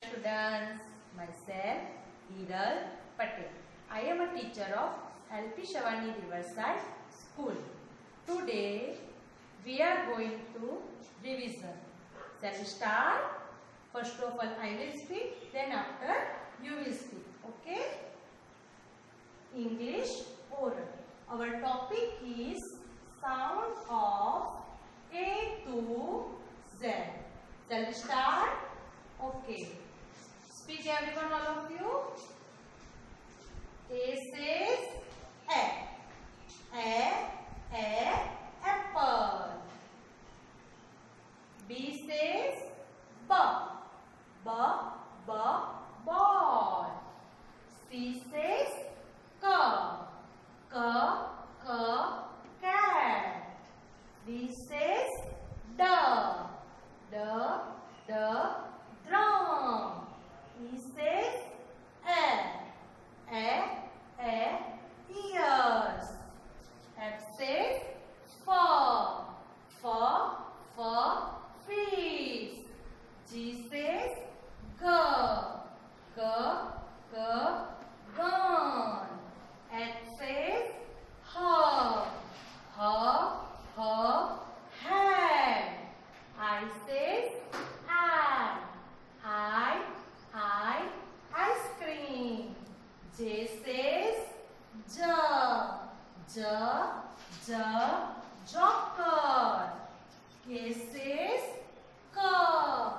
Students, myself Hiral Patel. I am a teacher of LP Shavani Riverside School. Today we are going to revision. Shall we start? First of all I will speak, then after you will speak. Okay? English oral. Our topic is sound of A to Z. Shall we start? Okay. Speak everyone, all of you. A says apple. B says ball. C says cat. D says drum. E says ears. F says fur, fish. G says gun. H says head. I says ice cream. J says joker. K says kite.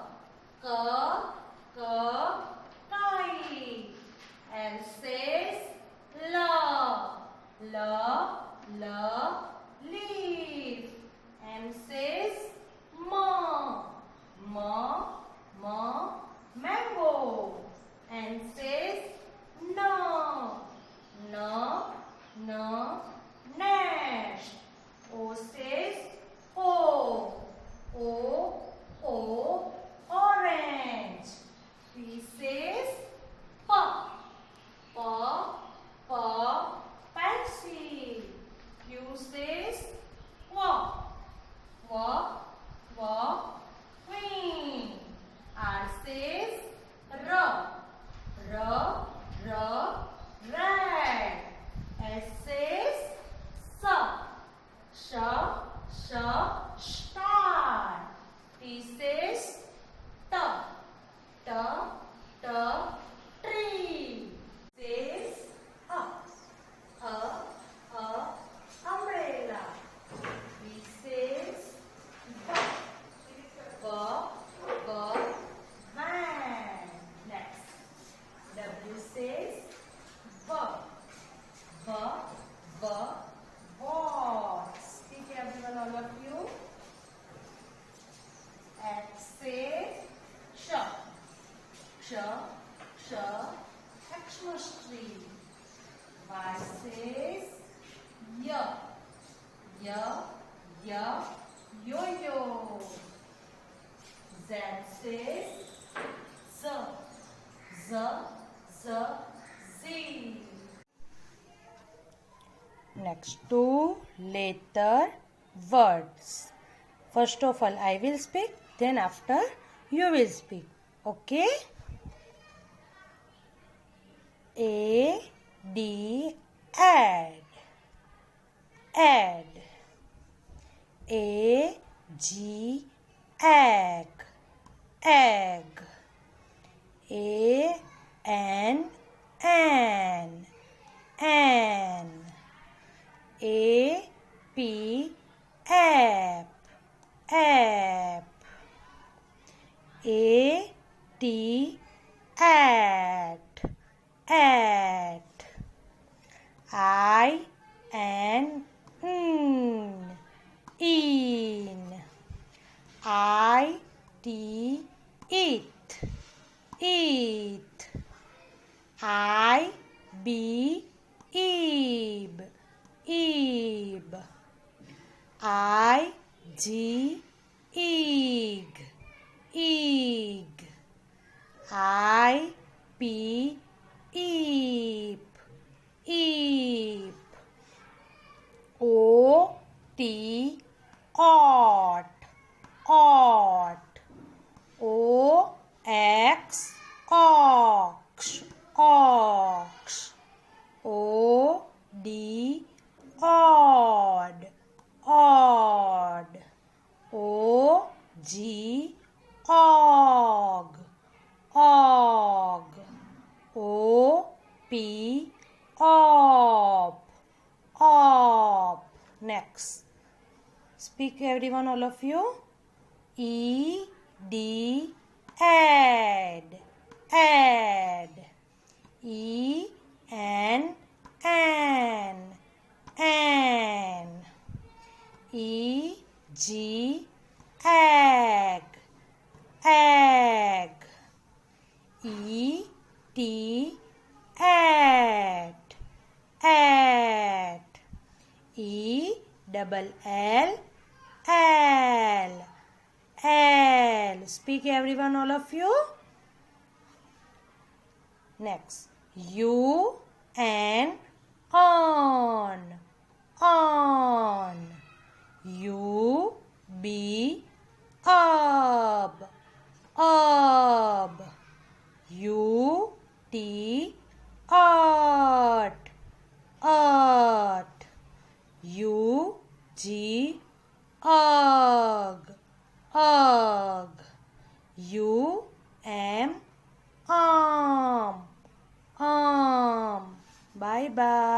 L says leaf. M says mango. N says nest. O says orange. P says pencil. Q says queen. R says red. S says star. T says tree. Says umbrella. B says van. Next. W says ball. Speak everyone, all of you. X says Xmas tree. Y says yo-yo. Z says Z. Next, two letter words. First of all I will speak, then after you will speak. Okay? Add. Egg. An. App. At. In. Eat. Ebe. Egg. Eep. Ought. Ox. G og, og. O P op, op. Next, speak everyone, all of you. E D add, add. E N an, an. E G egg, egg. E T at, at. E double L, L, L. Speak everyone, all of you. Next, U and on, on. U B up, up. U T art, art. U G ug, ug. U M arm, arm. Bye bye.